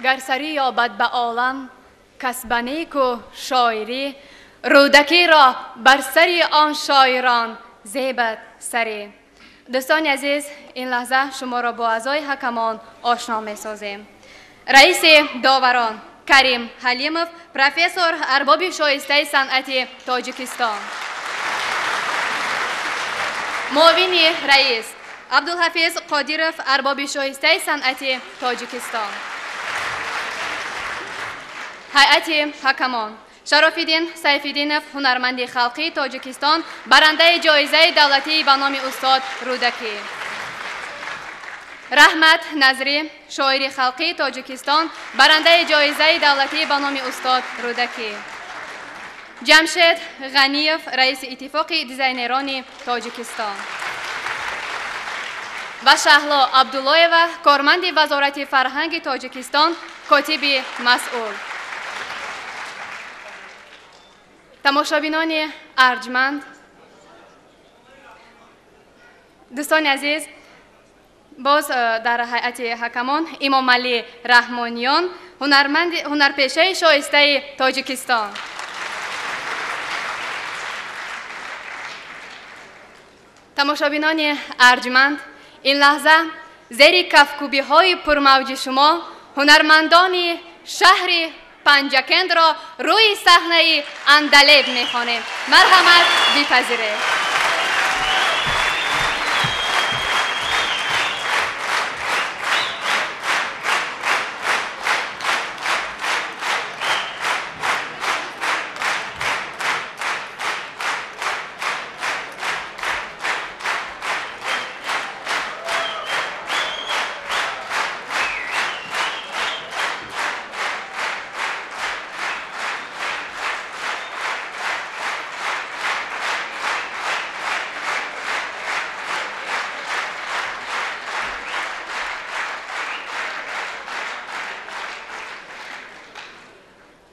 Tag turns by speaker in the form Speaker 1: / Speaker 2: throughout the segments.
Speaker 1: گر سری یابد به عالم کسبنیک و شاعری، رودکی را بر سری آن شاعران زیبد سری. دوستان عزیز، این لحظه شما را با اعضای حکمان آشنا می سازیم. رئیس داوران کریم حلیمов، پروفسور ارباب شایسته صنعت تاجیکستان. معاون رئیس عبدالحفیظ قادیرov، ارباب شایسته صنعت تاجیکستان. هیئت حکمان شراف‌الدین سیف‌الدینov، هنرمند خلقی تاجیکستان، برنده جایزه دولتی به نام استاد رودکی. رحمت نظری، شاعر خلقی تاجیکستان، برنده جایزه دولتی به نام استاد رودکی. جمشید غنیov، رئیس اتفاق دیزاینران تاجیکستان. و شهلا عبداللهova، کارمند وزارت فرهنگ تاجیکستان، کاتب مسئول. تماشابینان ارجمند، دوستان عزیز، باز در هیئت حکمان امام علی رحمانیان، هنرپیشه شایسته تاجیکستان. تماشابینان ارجمند، این لحظه زیر کفکوبی های پرموج شما هنرمندان شهر پنجکند را روی صحنه اندلیب می‌خوانیم. مرحمت بپذیرید.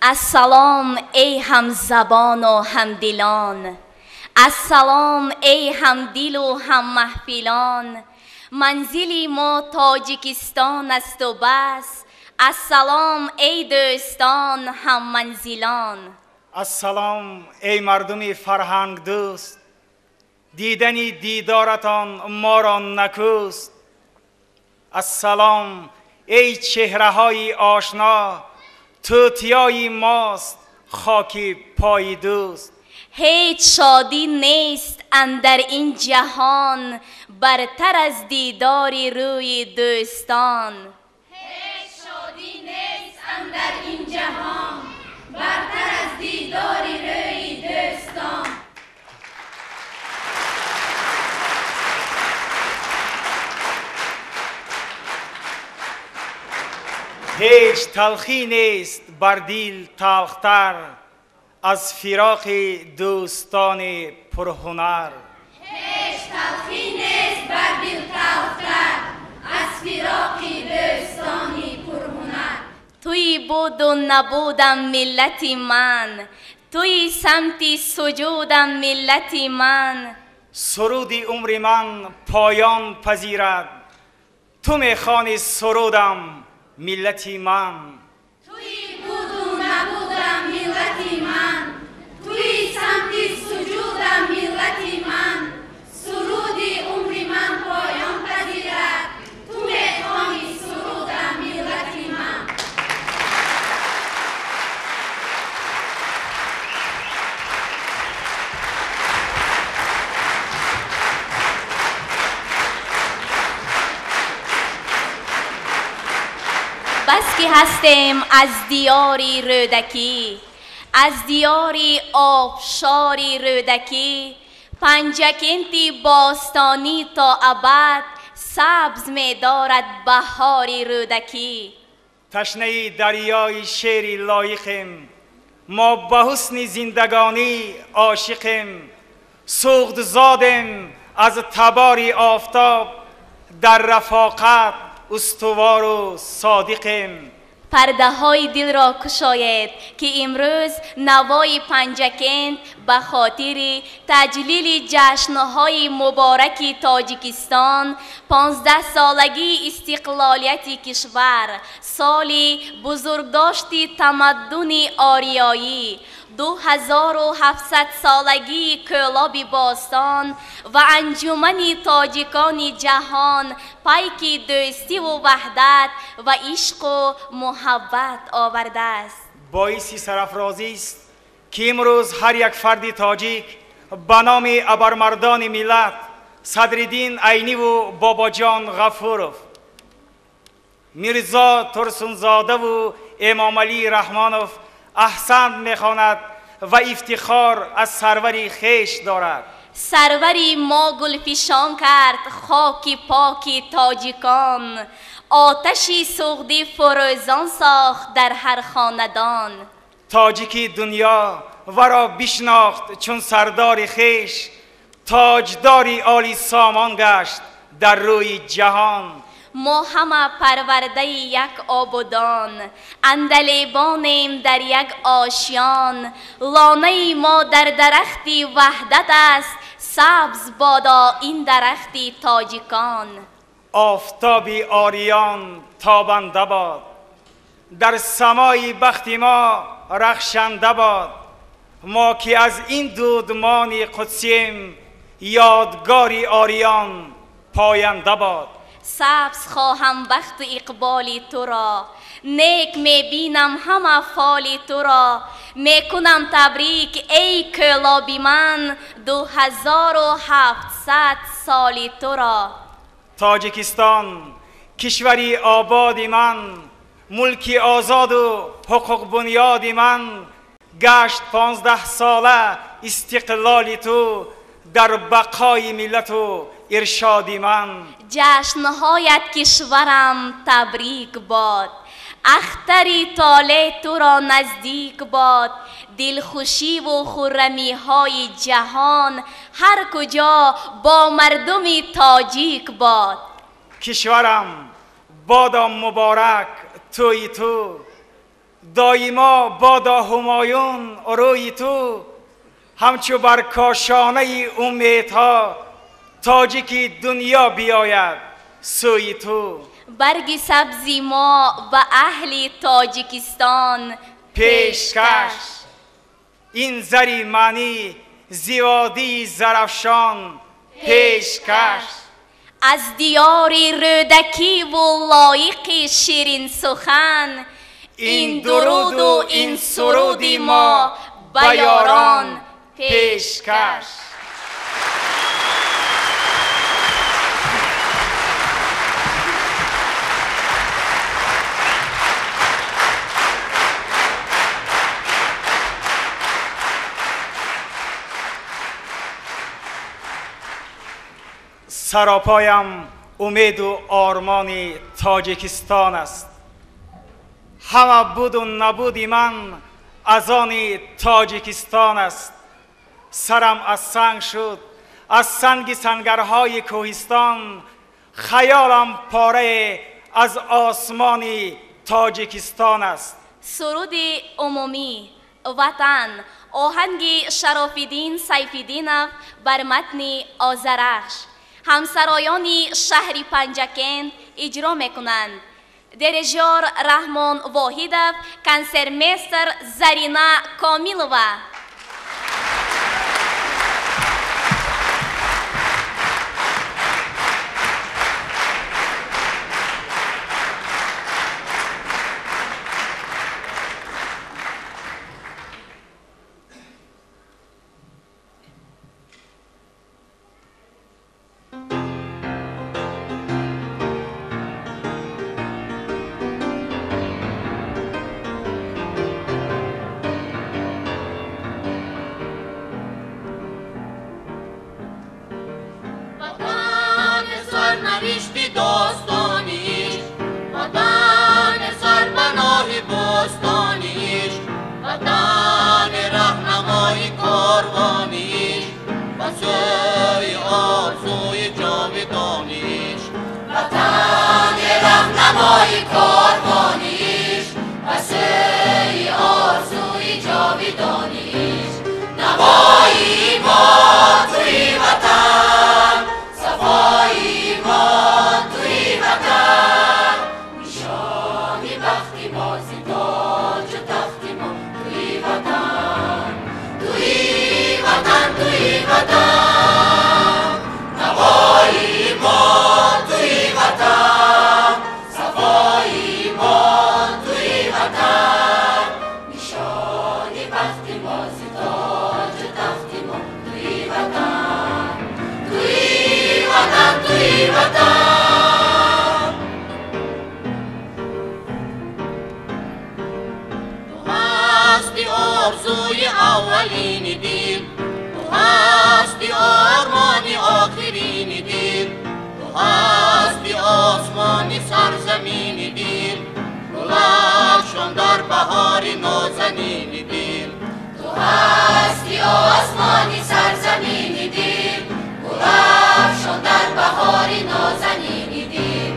Speaker 2: السلام ای هم زبان و هم دلان، السلام ای هم دل و هم محفلان، منزلی ما تاجیکستان است و بس، السلام ای دوستان هم منزلان.
Speaker 3: السلام ای مردم فرهنگ دوست، دیدنی دیدارتان ما را نکوست. السلام ای چهره های آشنا، توتیای ماست خاکی پای دوست.
Speaker 2: هیچ شادی نیست اندر این جهان برتر از دیداری روی دوستان.
Speaker 4: هیچ شادی نیست اندر این جهان برتر از دیداری روی دوستان.
Speaker 3: هیچ تلخی نیست بر دل تلختر از فراق دوستان پرهنر.
Speaker 4: هیچ تلخی نیست بر دل تلختر از فراق دوستان پرهنر.
Speaker 2: توی بود و نبودم ملت من، توی سمت سجودم ملت من.
Speaker 3: سرود عمر من پایان پذیرد، تو میخوانی سرودم ملتی من.
Speaker 4: توی بود و نبودم ملتی من، توی سمت سجودم ملتی من. سرودی عمر من پایان پذیرد، تو میخوانی سرودم ملتی من.
Speaker 2: بس که هستیم از دیاری رودکی، از دیاری آبشاری رودکی، پنجکندی باستانی تا ابد سبز می دارد بهاری رودکی.
Speaker 3: تشنه دریای شعری لایقیم، ما به حسن زندگانی عاشقیم. سوخت زادیم از تباری آفتاب، در رفاقت استوار و صادقیم.
Speaker 2: پرده های دل را کشاید که امروز نوای پنجکند به خاطر تجلیل جشنهای مبارک تاجیکستان 15 سالگی استقلالیت کشور، سال بزرگداشت تمدن آریایی، 2700 سالگی کلاب باستان و انجمن تاجیکان جهان پیک دوستی و وحدت و عشق و محبت آورده است.
Speaker 3: باعث سرافرازی است که امروز هر یک فرد تاجیک به نام ابرمردان ملت صدرالدین عینی و بابا جان غفورов، میرزا ترسونزاده و امام علی رحمانov احسن میخواند و افتخار از سروری خیش دارد.
Speaker 2: سروری ما گلفشان کرد خاک پاک تاجیکان، آتشی سوخته فروزان ساخت در هر خاندان.
Speaker 3: تاجیکی دنیا ورا بشناخت چون سردار خیش، تاجداری عالی سامان گشت در روی جهان.
Speaker 2: ما همه پرورده یک آبادان، اندلیبانیم در یک آشیان. لانه ما در درختی وحدت است، سبز بادا این درختی تاجیکان.
Speaker 3: آفتابی آریان تابنده باد، در سمای بخت ما رخشنده باد. ما که از این دودمان قدسیم، یادگاری آریان پاینده باد.
Speaker 2: سبز خواهم بخت اقبالی تو را، نیک میبینم همه فالی تو را. میکنم تبریک ای کلابی من، 2700 سالی تو را.
Speaker 3: تاجیکستان کشوری آبادی من، ملکی آزاد و حقوق بنیادی من. گشت 15 ساله استقلالی تو، در بقای ملت و ارشادی من.
Speaker 2: جشنهایت کشورم تبریک باد، اختری طالع تو را نزدیک باد. دلخوشی و خرمی های جهان هر کجا با مردم تاجیک باد.
Speaker 3: کشورم بادا مبارک توی تو، دایما بادا همایون روی تو. همچو بر کاشانه امیدها، تاجیکی دنیا بیاید سوی تو.
Speaker 2: برگ سبزی ما و اهل تاجیکستان
Speaker 3: پیشکش، این زری معنی زیادی زرفشان. پیشکش
Speaker 2: از دیار رودکی و لایق شیرین سخن، این درود و این سرودی ما به یاران پیشکش.
Speaker 3: سراپایم امید و آرمان تاجیکستان است. همه بود و نبودی من از آن تاجیکستان است. سرم از سنگ شد از سنگ سنگرهای کوهستان، خیالم پاره از آسمان تاجیکستان است.
Speaker 2: سرود عمومی وطن، آهنگ شراف‌الدین سیف‌الدینov بر متن آذرخش. همسرایان شهر پنجکند اجرا میکنند. دیریژور رحمان واحدov، کنسرتمستر زرینا کامیلова.
Speaker 5: سرنوشتی داستانیش، وطن سربناه بستانیش، وطن رهنمای کاروانیش، و سوی آرزوی جاودانیش. وطن رهنمای کاروانیش، آرزوی اولین دل، تو هستی آرمان آخرین دل، تو هستی آسمان سرزمین دل، گلفشان در بهار نازنین دل،
Speaker 4: تو هستی آسمان سرزمین دل، گلفشان در بهار نازنین دل.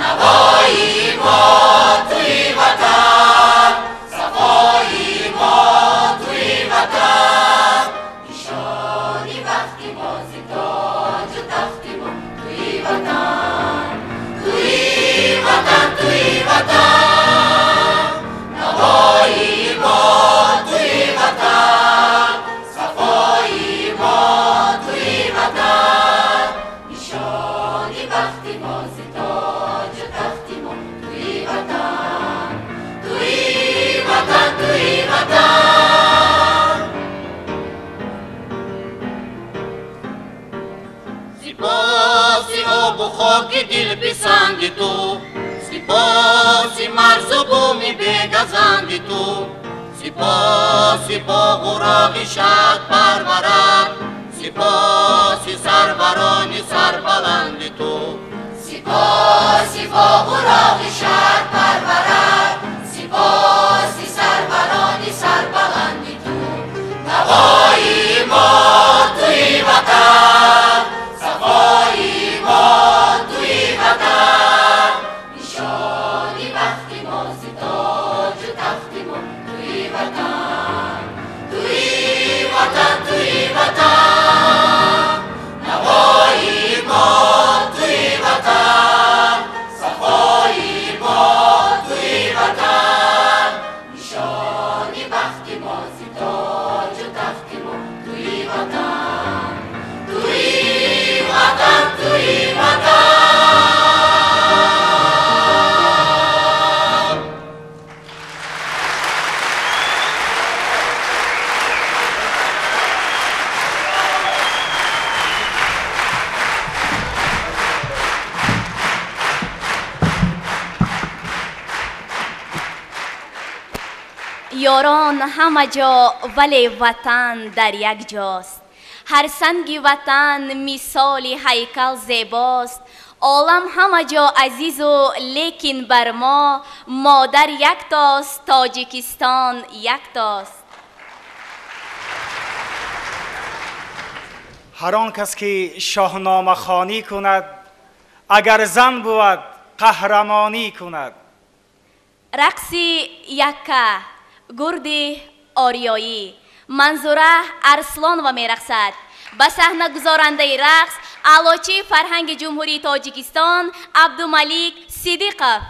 Speaker 4: نوایی ما توی وطن، صفایی ما توی وطن، نشانی وقتی بازی تاج و تخت ما توی وطن، توی وطن، توی وطن. نوایی ما توی وطن، صفایی ما توی وطن، نشانی وقتی بازی تاج و تخت ما توی وطن، توی وطن، توی وطن.
Speaker 5: سپاسی آب و خاک دل پسند تو، سپاسی مرز و بوم بگزند تو، سپاسی باغ و راغ شهد پرورد، سپاسی سروران سربلند تو،
Speaker 4: سپاسی باغ و راغ شهر پرورد، سپاسی سروران سربلندی تو. نوایی ما توی وطن، صفایی ما توی وطن، نشانی وقتی بازی تاج و تخت ما توی وطن، توی وطن، توی وطن. نوایی ما توی وطن، صفایی ما توی وطن، نشانی وقتی بازی تاج و تخت ما توی وطن، توی وطن، توی وطن.
Speaker 2: یاران همه جا ولی وطن در یک جاست، هر سنگ وطن مثال هیکل زیباست، عالم همه جا عزیز و لیکن بر ما مادر یک تاست، تاجیکستان یک تاست.
Speaker 3: هر آن کس که شاهنامه خوانی کند، اگر زن بود قهرمانی کند.
Speaker 2: رقص یکه گرد آریایی، منظوره ارسلان و میرقصد. به صحنه گذارنده رقص علاچی فرهنگ جمهوری تاجیکستان عبدالملیک صدیقов.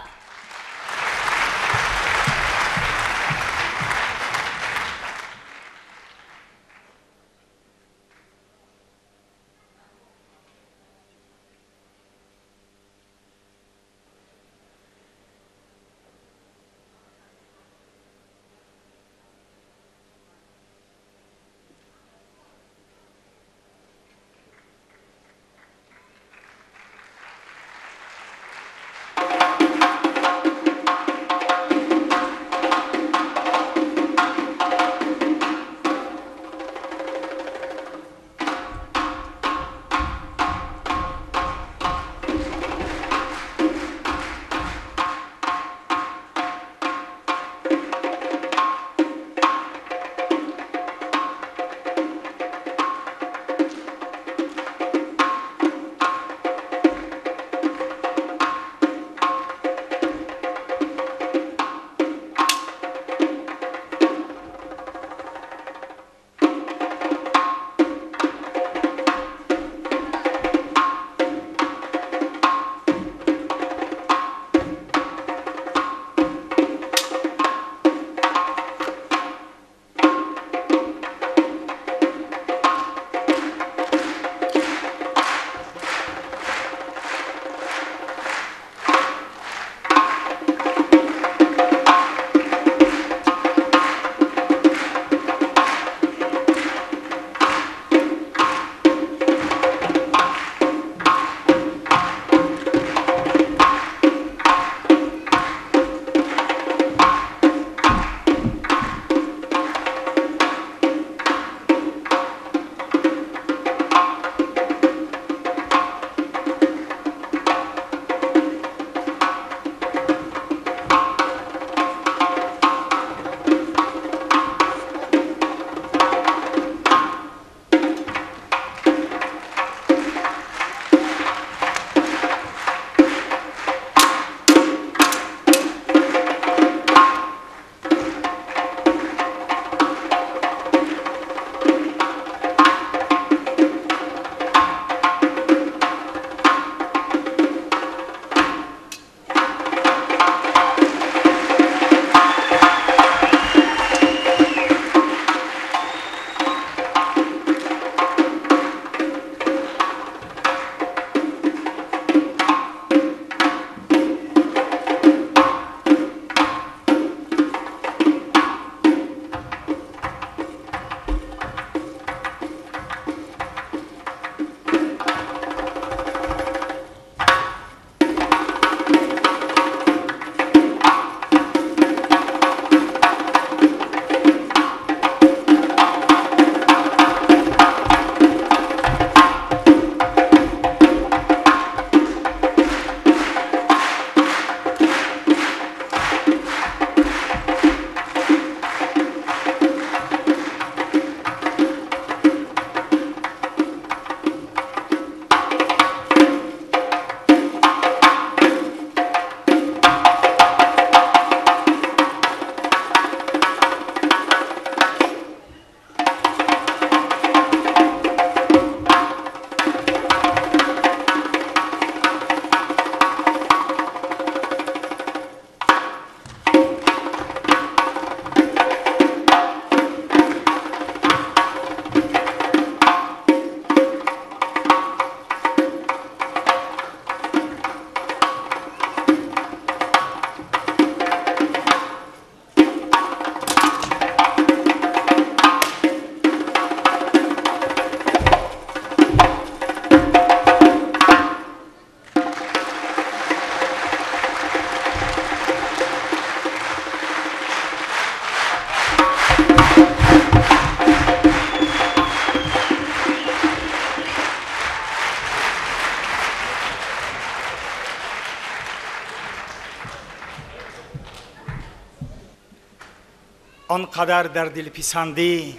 Speaker 3: آنقدر در دل پسندی،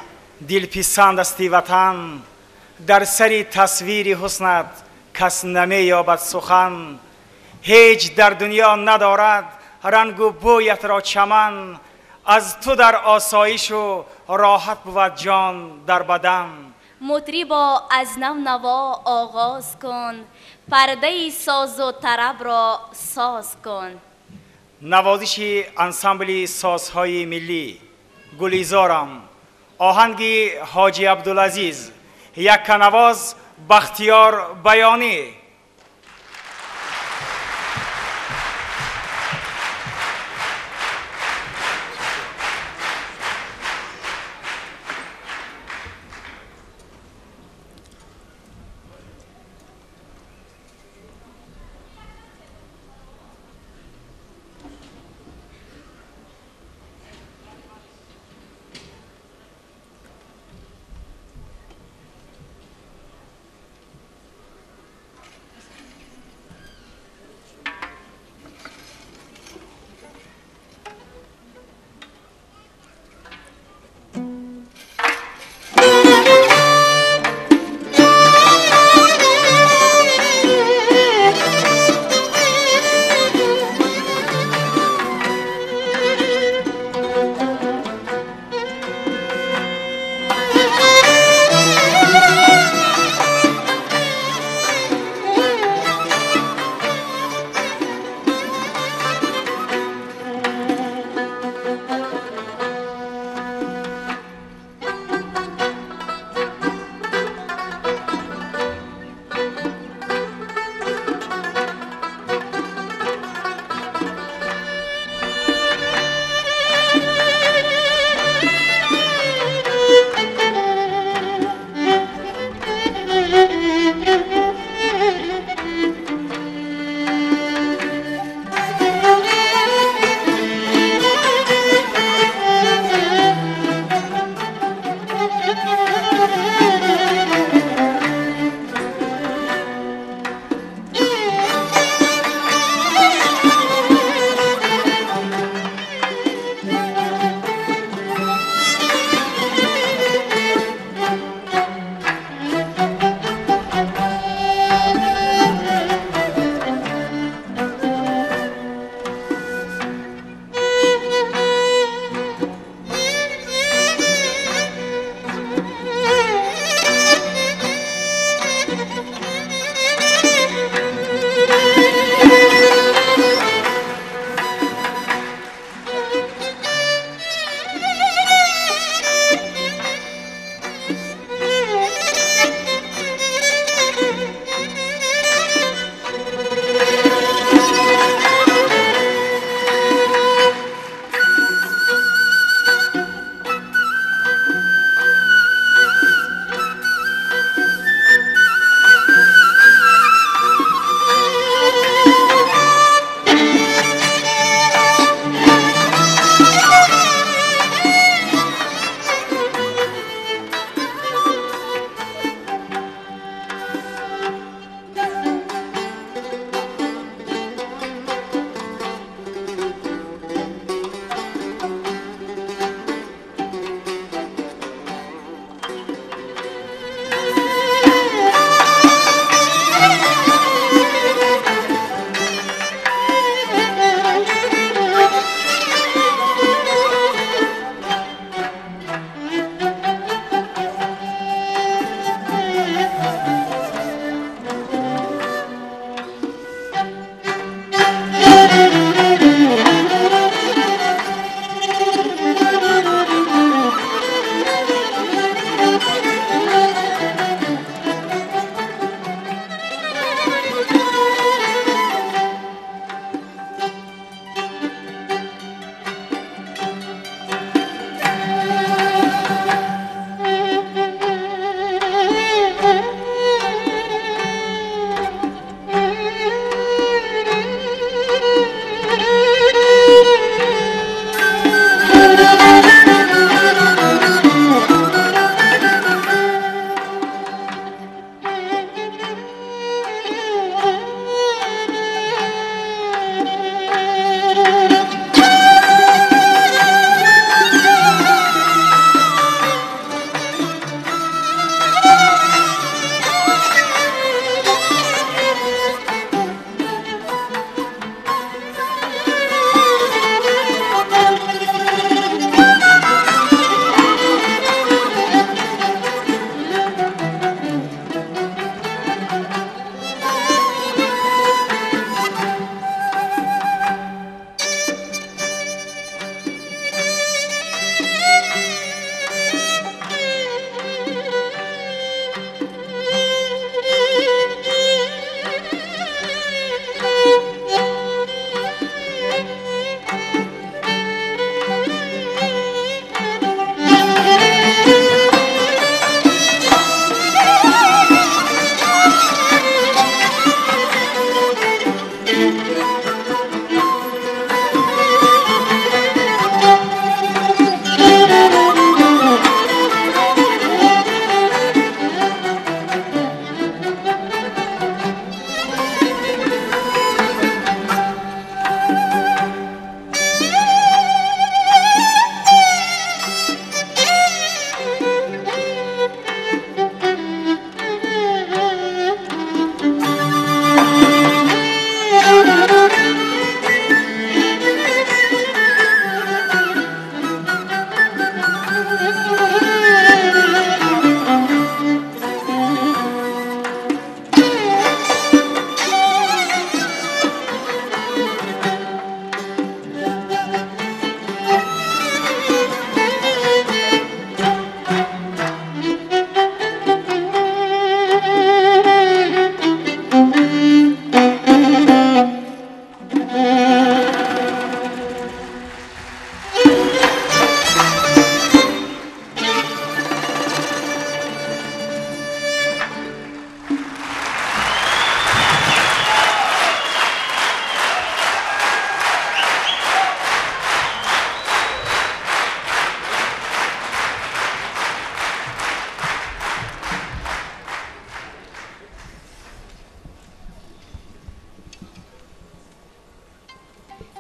Speaker 3: دل پسند استی وطن. در سری تصویر حسنت کس نمی یابد سخن. هیچ در دنیا ندارد رنگ و بویت را چمن. از تو در آسایش و راحت بود جان در بدن.
Speaker 2: مطربا از نو نوا آغاز کن، پرده ساز و طرب را ساز کن.
Speaker 3: نوازش انسامبل سازهای ملی گلیزارم، آهنگ حاجی عبدالعزیز، یک نواز بختیار بیانی.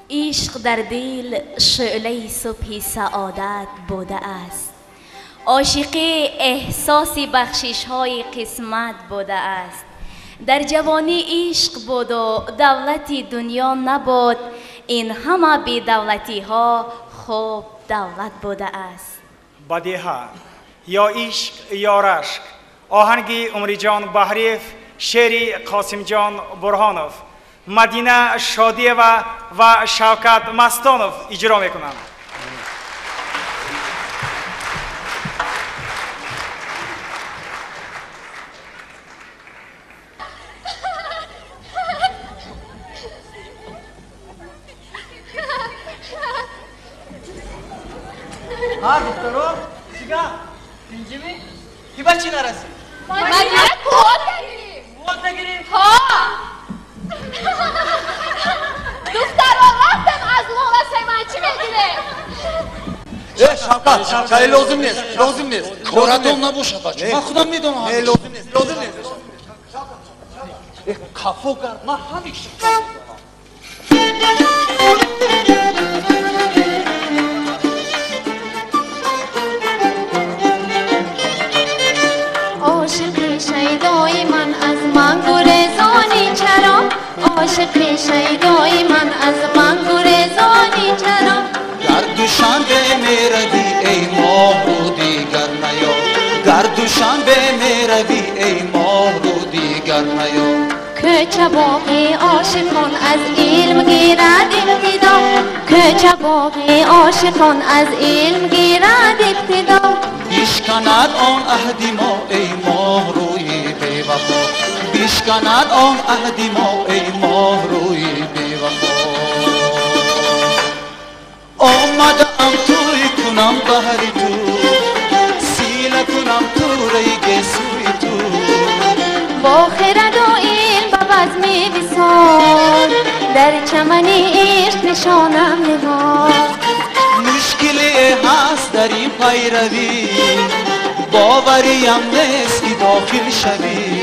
Speaker 2: عشق در دل شعله صبح سعادت بوده است. عاشقی احساس بخشش های قسمت بوده است. در جوانی عشق بود و دولتی دنیا نبود، این همه بی دولتی ها خوب دولت بوده است.
Speaker 3: بدیها یا عشق یا رشک، آهنگی عمری جان بحریف، شعری قاسم جان برهانوف، مدینه شادیه و شوکت مستانوف اجرا میکنند.
Speaker 6: ها دکترو چیگه؟ پینجمی؟ کی بچی نرسی؟
Speaker 7: مدینه کود نگیریم.
Speaker 6: کود نگیریم؟
Speaker 7: ها دخترها وقتم از لولسه من چی بگیره؟
Speaker 8: شفقت خیلی لازم نیست کارتون نباشه بچه، من خودم میدونم
Speaker 6: لازم نیست
Speaker 8: کافو کرد، من همیشه
Speaker 7: عاشق شیدای من از من گریزانی چرا؟ عاشق شیدای من از من گریزانی چرا؟
Speaker 8: گردوشنبه میروی ای ماه رو دیگر نیا، گردوشنبه میروی ای ماه رو دیگر نیا.
Speaker 7: که باقی عاشقان از علم گیرد ابتدا، که باقی عاشقان از علم گیرد ابتدا.
Speaker 8: بیشکند آن عهد ما ای ماه روی بی‌وفا، بیشکند آن عهد ما ای ماه روی بی‌وفا. آمدم توی کنم بهر تو، سیله کنم تو ریگ سوی تو.
Speaker 7: با خرد و علم به بزم وصال، در چمن عشق نشانم نهاد.
Speaker 8: مشکلی هست در این پیروی، باوریم نیست که داخل شوی.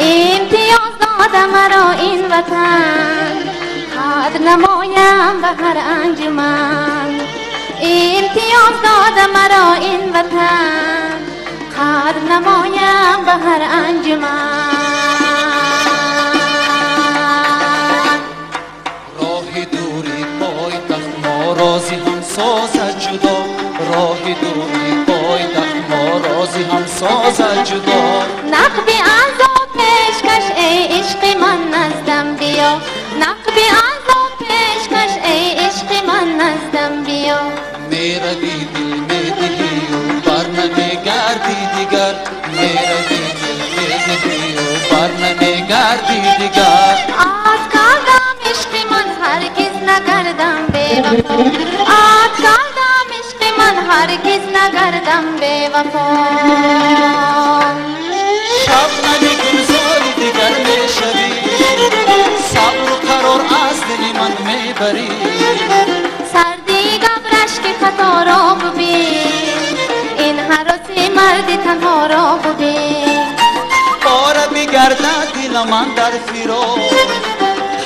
Speaker 7: امتیاز داده مرا این وطن، قدر نمایم به هر انجمن. امتیاز داده مرا این وطن، قدر نمایم به هر انجمن.
Speaker 8: راه دوری پایتخت ما رازی هم سازد جدا، راه دوری پایتخت ما رازی هم سازد جدا.
Speaker 7: نقبی عذاب پیشکش ای عشق من نزدم بیا، نقبی عذاب پیشکش ای عشق من نزدم بیا.
Speaker 8: میروی دل میدهی و بر نمیگردی دیگر، میروی دل میدهی و بر نمیگردی دیگر.
Speaker 7: عاد کردم عشق من هرگز نگردم بی‌وفا، عاد کردم عشق من هرگز نگردم بی‌وفا.
Speaker 8: شب نمیگذاری دیگر میشوی، صبر و قرار از دل من میبری.
Speaker 7: سردی گبرش که خطا را ببین، این حراس مرد تنها را ببین.
Speaker 8: باره بگردد دل من در فراق،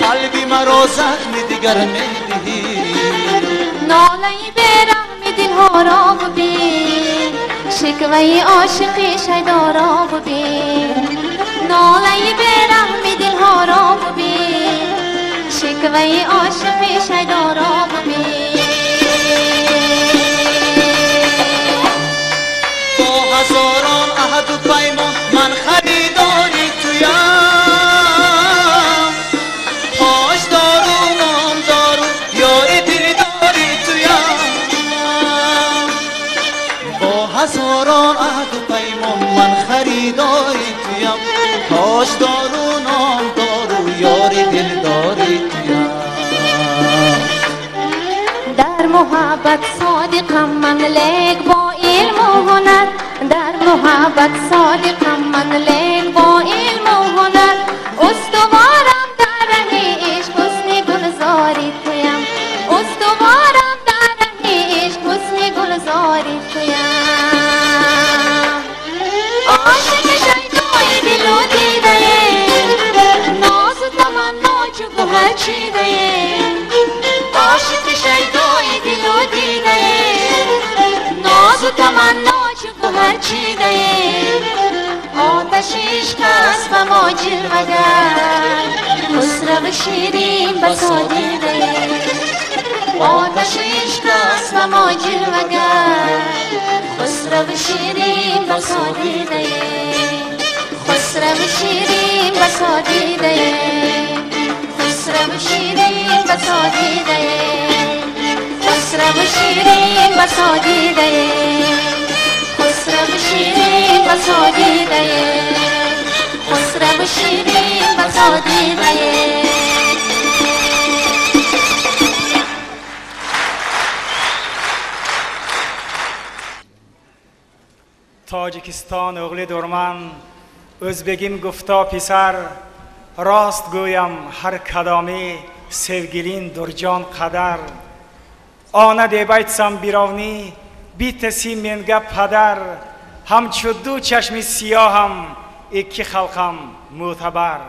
Speaker 8: قلبی مرا زخم دیگر میدهی.
Speaker 7: ناله بی‌رحم دلها را ببین، شکوه عاشق شیدا را ببین. ناله بی‌رحم دلها را ببین، شکوه عاشق شیدا را ببین.
Speaker 8: با هزاران عهد و پیمان من خریداری تویم، پاش دارو نام دارو یاری دلداری تویم. با هزاران عهد و پیمان من خریداری تویم، پاش دارو نام دارو یاری دلداری تویم.
Speaker 7: در محبت صادقم من لیک با علم و هنر، در محبت صادقم من لیک با علم و هنر. استوارم در ره عشق حسن گلزاری تویم، استوارم در ره عشق حسن گلزاری تویم. عاشق شیدای دل و دیده، ناز و تمنا چو گوهر چیده. شیدای دل و دیده ناز و تمنا چه هر چیده آتش عشق است و ما جلوگر خسرو شیرین بسادیده آتش عشق است و ما جلوگر خسرو شیرین بسادیده خسرو شیرین بسادیده خسرو شیرین بسادیده خسرو شیرین بسادیده خسرو شیرین بسادیده خسرو شیرین بسادیده
Speaker 3: تاجیکستان اغلی درمن özbegim گفتا پسر راست گویم هر کدامی sevgilin durcan qadar ona deb aytsam birovni bittasi menga padar hamchu du chashmi siyoham ikki xalqam mo'tabar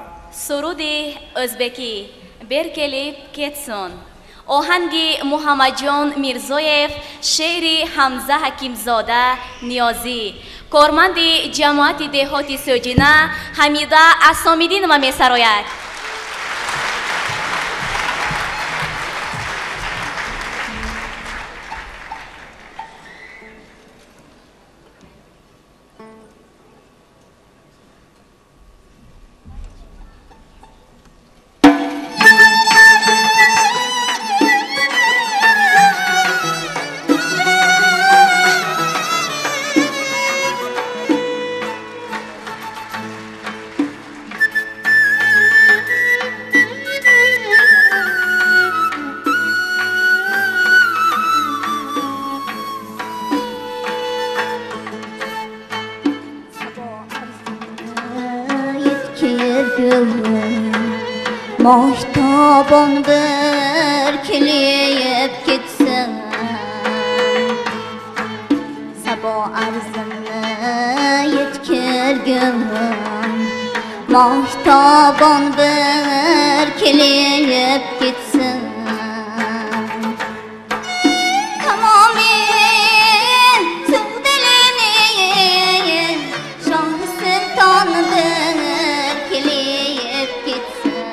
Speaker 2: سرودی ازبکی برکلیپ کتسون آهنگی محمد جان میرزویف شعری حمزه حکیمزاده نیازی کارمند جماعت دهاتی سوجینه حمیده اسامیدین و میسراید
Speaker 9: Mahtaban berkeleyip gitsin Sabah arzını yetkirgin Mahtaban berkeleyip gitsin Tamamen sıvdelini Şah Sultan berkeleyip gitsin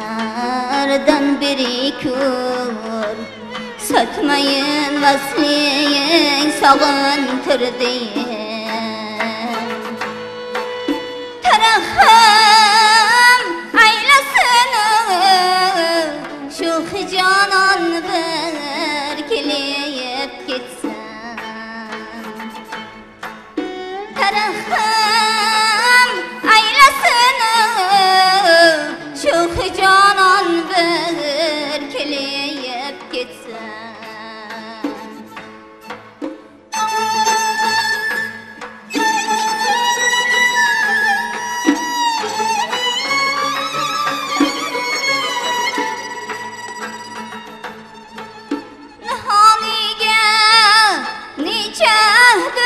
Speaker 9: Günlerden biri kör Sökmeyin vasliyin sağıntırdı Tarafım aylasını Şu canan berkeleyip gitsen Tarafım aylasını Şu canan berkeleyip gitsen Nihaniye niçehdir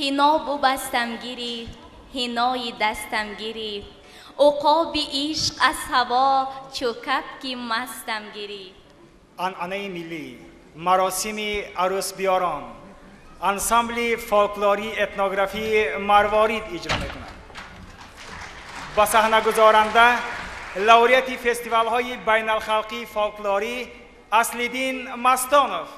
Speaker 2: هینا بستم گیری هینای دستم گیری عقاب عشق از هوا چو کپکی مستم گیری.
Speaker 3: آنعنه ملی، مراسم عروس بیاران، انسامبل فولکلوری اتنوگرافی مروارید اجرا میکنند. با صحنه گذارنده لوریت فستیوال های بین الخلقی فولکلوری اصلیدین مستانوف.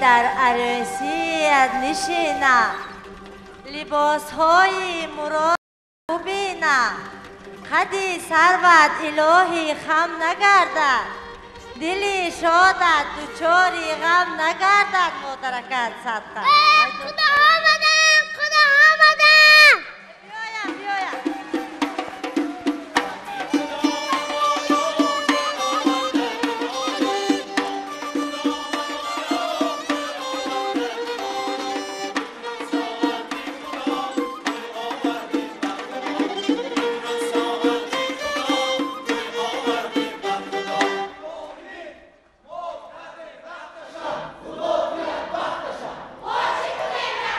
Speaker 10: در عروسیت نشینم لباس های مراد ببینم قدی ثروت الهی خم نگردد دلی شادت دوچاری غم نگردد مدرکت صدقه.
Speaker 9: خدا آمدم خدا آمدم
Speaker 10: بیایم بیایم
Speaker 9: باشه کنیم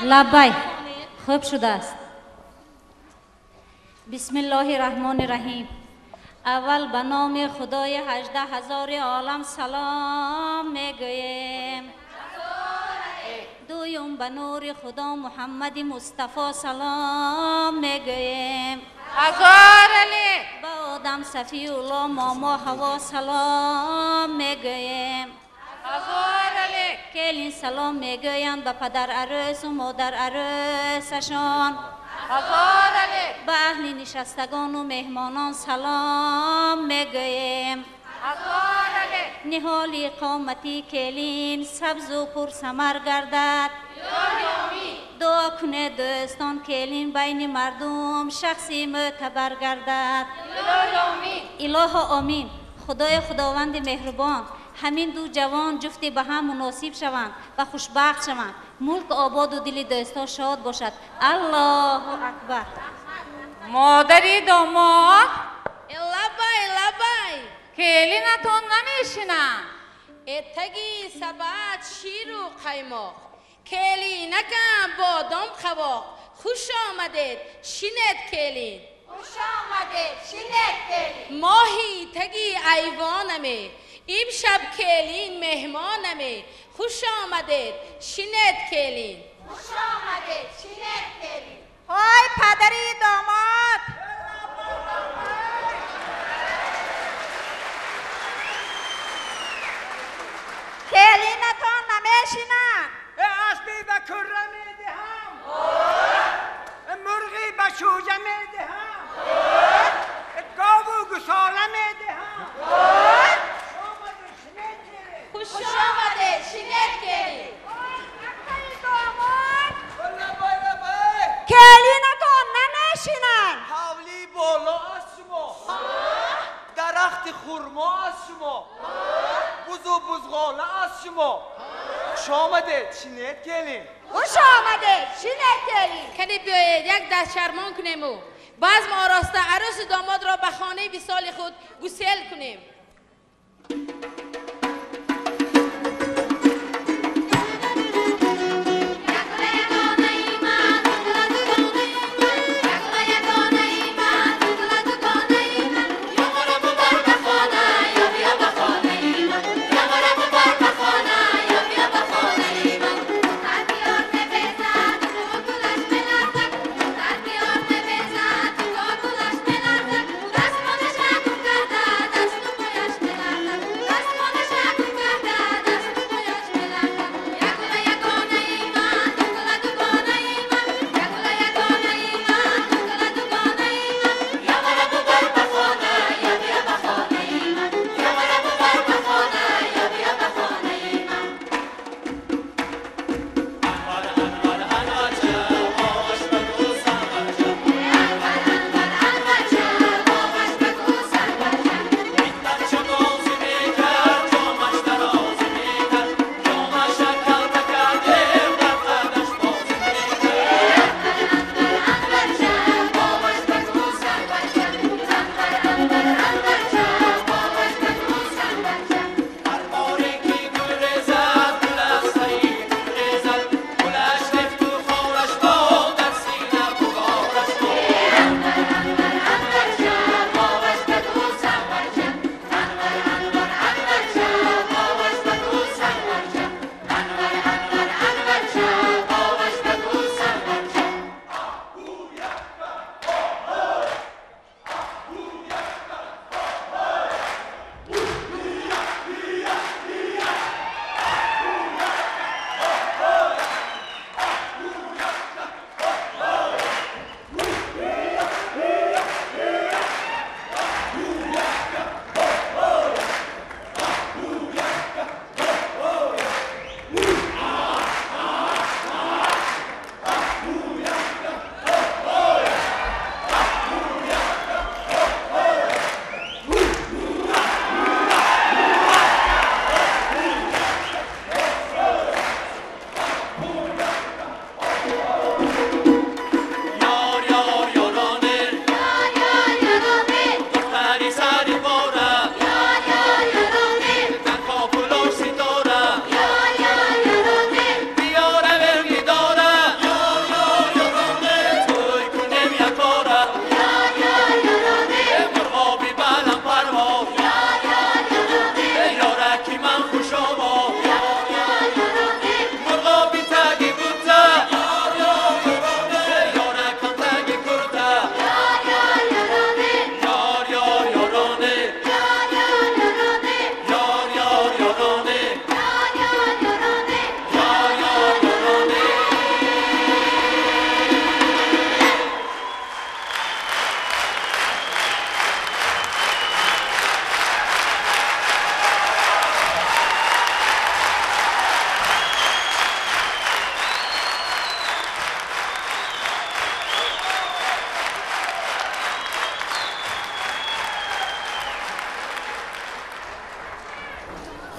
Speaker 11: لبیک. خوب شده است. بسم الله الرحمن الرحیم. اول به نام خدای 18,000 عالم سلام میگویم. دویم به نور خدا محمد مصطفی سلام میگویم. به آدم صفی الله ماما حوا سلام میگویم. کلین سلام میگویند به پدر عروس و مادر عروسشان. به اهل نشستگان و مهمانان سلام میگویم. نهال قامتی کلین سبز و پر ثمر گردد. دعا کنه دوستان کلین بین مردم شخصی معتبر گردد. اله آمین. خدای خداوند مهربان همین دو جوان جفتی به هم مناسب شوند و خوشبخت شوند. ملک آباد و دل دوستا شاد باشد. الله اکبر.
Speaker 12: مادری داماد لبای کلینتون نمیشینم.
Speaker 13: اتگی سبت شیر و قیماق کلینکم بادام خواق. خوش آمدید شینت کلین.
Speaker 9: خوش آمدید شینت کلین.
Speaker 13: ماهی تگی ایوانمه امشب کلین مهمانمه. خوش آمدید شینت کلین.
Speaker 9: خوش آمدید شینت کلین.
Speaker 10: های پدری داماد کلینتون نمیشینم.
Speaker 3: اسبی به کره میدهم، مرغی به شوجه میدهم، گاو و گوساله میدهم.
Speaker 9: خوش آمده شینت کلین.
Speaker 10: کلینتون نمیشینن.
Speaker 6: حولی بالا از شما، درخت خورما از شما، بز و بزغاله از شما. خوش آمده شینت کلین.
Speaker 10: خوش آمده شینت کلین.
Speaker 13: کنی بیایید یک دست شرمان کنیم و بزم آراسته عروس و داماد را به خانه وصال خود گسیل کنیم.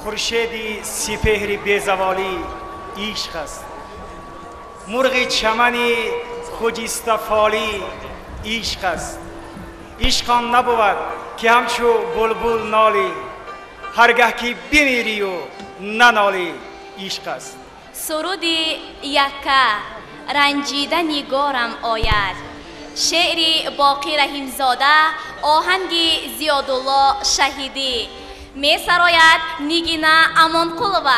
Speaker 3: خورشیدی سپهر بیزوالی عشق است. مرغ چمنی خجسته فالی عشق است. عشق آن نبود که همچو بلبل نالی، هرگاه که بمیری و ننالی عشق است.
Speaker 2: سرودی یکه رنجیده نگارم آید، شعری باقی رحیمزاده، آهنگی زیادالله شهیدی. می سراید نگینه امانقلوه.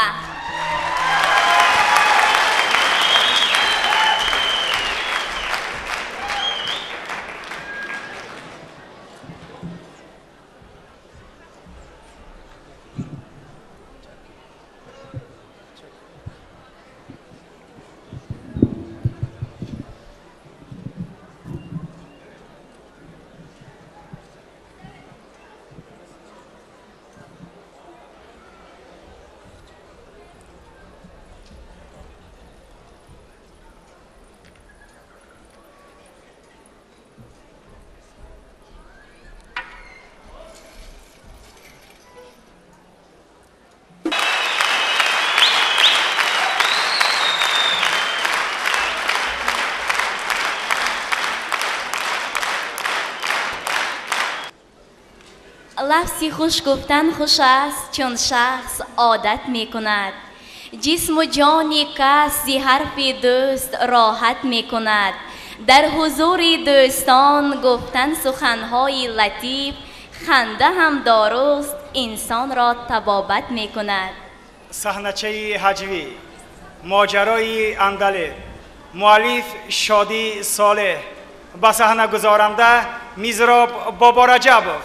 Speaker 2: لفظی خوش گفتن خوش است چون شخص عادت می کند. جسم و جانی کس زی حرف دوست راحت می کند. در حضور دوستان گفتن سخنهای لطیف، خنده هم درست انسان را طبابت می کند.
Speaker 3: صحنچه هجوی، ماجرای اندله، مؤلف شادی صالح، به صحنه گذارنده میزراب بابا رجبوف.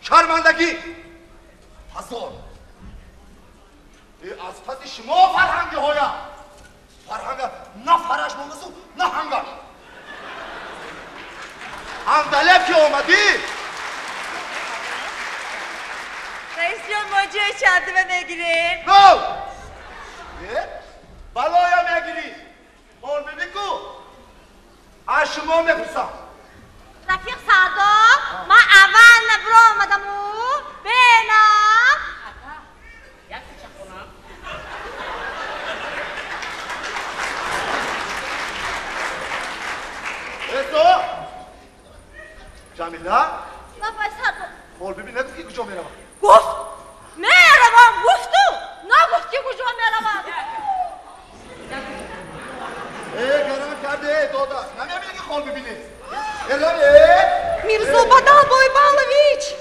Speaker 14: شرمندگی حسون از پس شما فرهنگی هایم فرهنگ نه فرش موسو نه هنگاش اندلب که اومدی؟
Speaker 10: رئیس جان ما جای چندمه بگیریم؟
Speaker 14: نو! بلایم نگیری قول ببین کو از شما میپرسم
Speaker 10: رفیق سردار ما اول نبرو آمدم او بینم
Speaker 14: ایسو جمیله
Speaker 10: رفیق سردار
Speaker 14: قول ببین نگفت که کجا میروم
Speaker 10: گفت میروم گفتو نگفت که کجا میروم
Speaker 14: گرم کرده دادا نمیبینی که قول ببینی
Speaker 10: میرزا بدل بای بالویچ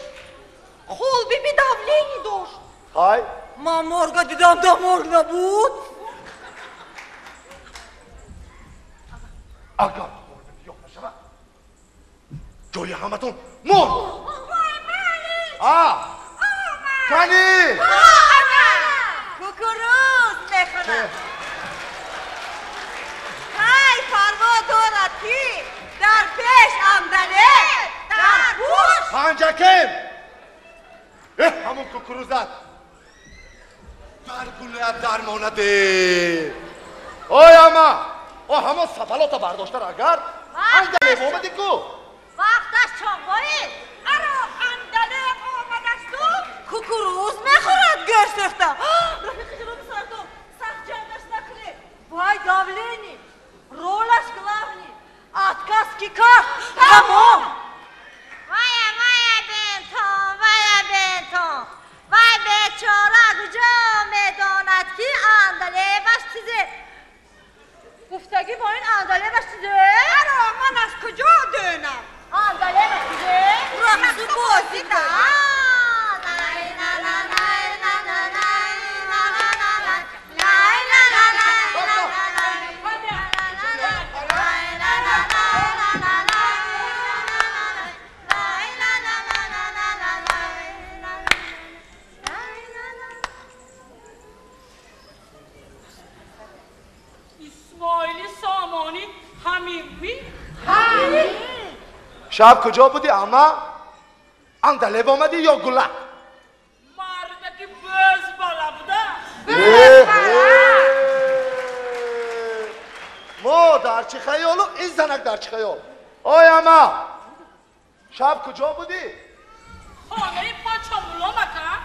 Speaker 10: خول بیبی давление داشت
Speaker 14: های
Speaker 10: من مرگا دیدم مرگ نبود
Speaker 14: اگر قول ببین یخ نشود جای همتون مرد کنی
Speaker 10: کوکروز میخونم های فرما دولتی در پیش آمدنه در گوش
Speaker 14: پنجکم همون کوکروزت در گونه درمانده اوی اما او همون سفلات برداشته را اگر اندله اومدی کو
Speaker 10: وقتش چاقایی ارا اندله آمدست و کوکروز میخورد گرسختم رفیق جناب سردار سخت جنگش نکنی وای давление رولش главный отказ кика تمام وای بیچاره کجا میداند که اندله بستیده گفتگی با این اندله بستیده ارا من از کجا دونم اندله بستیده رخص بازی کن
Speaker 14: شب کجا بودی اما؟ اندلب آمدی یا گله؟
Speaker 15: مردکی بز بالا بوده
Speaker 14: ما در چی خیالو این زنک در چی خیال آی اما شب کجا بودی؟
Speaker 15: خانه پاچامولا مکن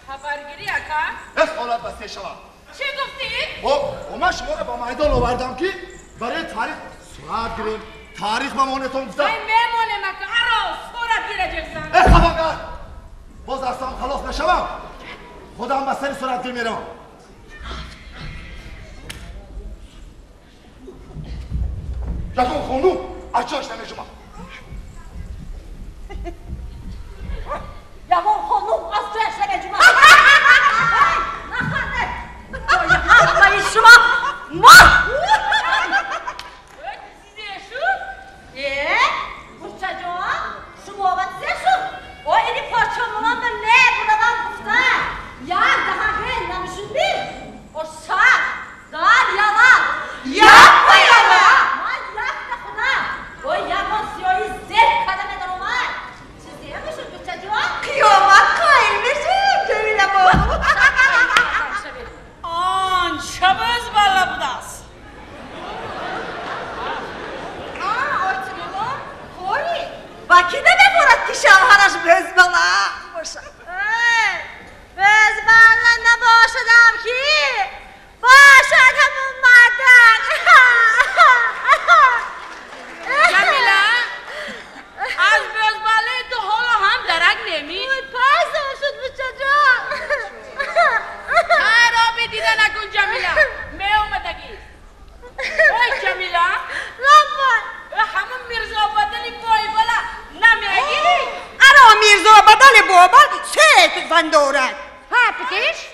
Speaker 15: خبرگیری اکن؟
Speaker 14: حالت بسته شما
Speaker 15: چی گفتی؟
Speaker 14: من شما رو با میدان آوردم که برای تاریخ صورت گیریم تاریخ ممانتون گفتم
Speaker 15: این میمونه مکن ارو صورت گیره جکسن
Speaker 14: خبرگر باز اصلا خلاص نشوم خودم به سری صورت گیر میرم یکم خانوم از جاش نمیجمم
Speaker 10: یکم خانوم از جاش نمیجمم نخنده همه شما ما بچه جان شما باید زشون او اینی پاچامونان به نه بودم گفته یک دقیقه نمیشوندی او شب دار یادم یک با یادم من یک نخونم او یک با سیایی زیر کدمه در اومد چیزی همیشون بچه جان قیامت قایل میشیم جمیله با
Speaker 15: آن شب از بالا بود است
Speaker 10: باکی نمیبورد که شوهرش بزبالا باشه بزبالا نباشدم که باشد همون مردن
Speaker 15: جمیله از بزباله تو حالا هم درک نمی
Speaker 10: پایزم شد بچه جان
Speaker 15: خیرابی دیده نکن جمیله می اومدگی اوی جمیله
Speaker 10: لامبان
Speaker 15: همون میرزا بدلی بای بالا نمیگی؟
Speaker 10: ارا میرزا بدل بابا سه زن دارد ها پکش؟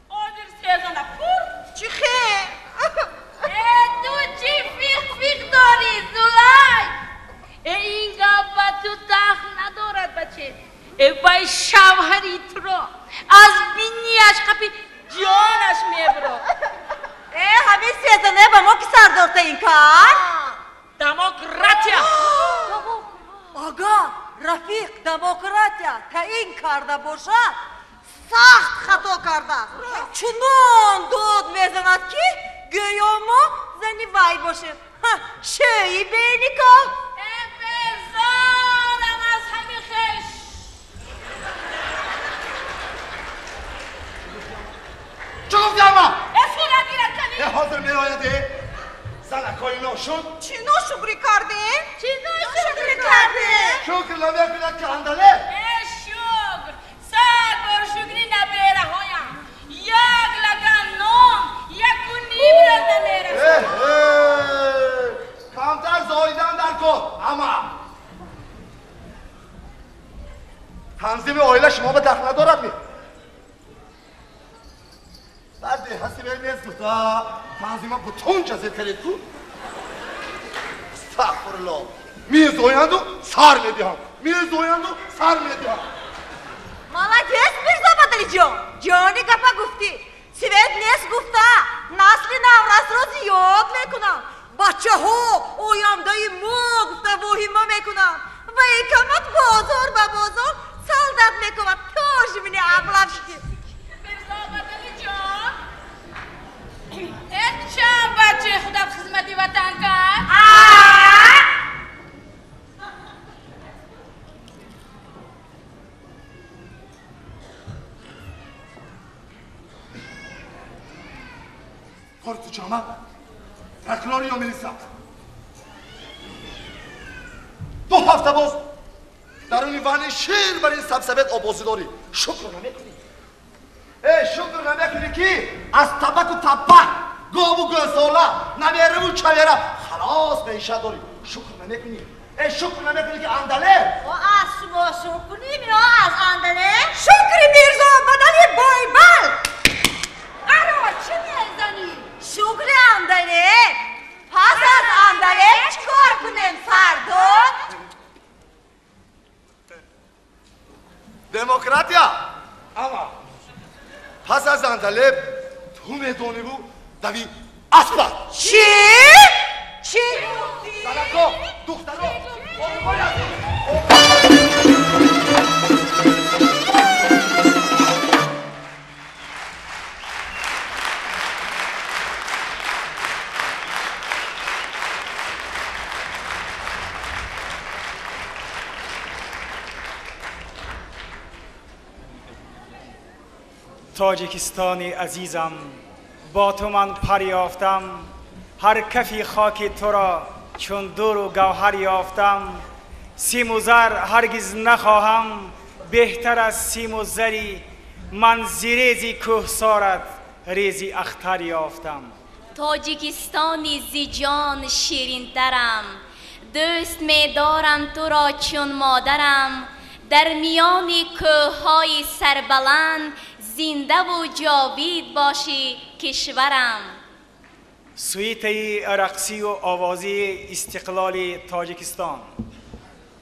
Speaker 15: آدر سه زن پور
Speaker 10: چی خیر؟
Speaker 15: تو چی فیق داری زولای؟ این گابا تو تخت ندارد بچه بای شوهری تو رو از بینیش قبی جانش میبرو
Speaker 10: همین سیزنه با ما که سر دارته این کار؟
Speaker 15: دموکراتیا
Speaker 10: آقا رفیق دموکراتیا تا این کرده باشد سخت خطا کرده چنان داد میزند که گویا ما زنی وای باشه شایی بینی که
Speaker 15: بزارم از همین خش
Speaker 14: چه گفتی اما؟
Speaker 15: اصولا گیرد کنی
Speaker 14: حاضر می آیده زنکای ناشد
Speaker 10: چی ناشکری کرده؟ چی ناشکری کرده؟
Speaker 14: شکر لبه کنید که انداله
Speaker 15: شکر سر بار شکری نبیره هایم یک لگن نام یک کنی برد نمیره
Speaker 14: کمتر زایدن در کن اما تنظیم آیله شما به دخل ندارد می بعد هستی به میز گفتا تنظیم ها بطون جزید کرید کن استغفر الله میز آیند و سر میدیم میز آیند و سر میدیم
Speaker 10: مالکیس میرزا بدلی جانی گپا گفتی سوید نیست گفتا نسل نورس رو زیاد میکنم بچه ها اویامدای ما گفته وحی ما میکنم و ایکمت بازار به بازار سلدت میکنم تاش بینی عبلم شدی
Speaker 15: میرزا بدلی جان چند بچه خدا خدمتی وطن کرد
Speaker 14: کارت جامعه تکراری یا میریسم 2 هفته باز در اون وانی شیر بر این سبسبت آبازی داری شکر نمیکنی شکر نمیکنی که از طبق و طبق گاو و گوزاله نمیره و چویره خلاص به ایشه داری شکر نمیکنی شکر نمیکنی که اندله
Speaker 10: و از شما شکری یا از اندله شکری میرزا بدلی بایبل ارا چی میزنی شکر اندله پس از اندله چکار کنیم فردا
Speaker 14: دموکراتیا اما پس از اندله تو میدونی بود دوی اسبت
Speaker 10: چی؟ چی؟
Speaker 14: زنکا دخترا
Speaker 3: تاجیکستانی عزیزم با تو من پر یافتم هر کفی خاک تو را چون دور و گوهر یافتم سیم و زر هرگز نخواهم بهتر از سیم و زری من زیریزی کوهسارت ریزی اختر یافتم
Speaker 2: تاجیکستانی زیجان شیرین ترم دوست می دارم تو را چون مادرم در میان کوههای سربلند زنده و جاوید باشی کشورم
Speaker 3: سویته رقصی و آوازی استقلال تاجیکستان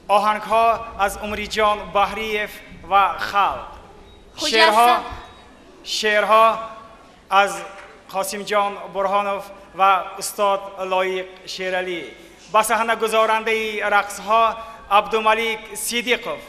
Speaker 3: آهنگ ها از عمری جان بحریف و خلق شعرها از قاسم جان برهانوف و استاد لایق شیرالی با صحنه گزارنده رقص ها عبدالملیک صدیقوف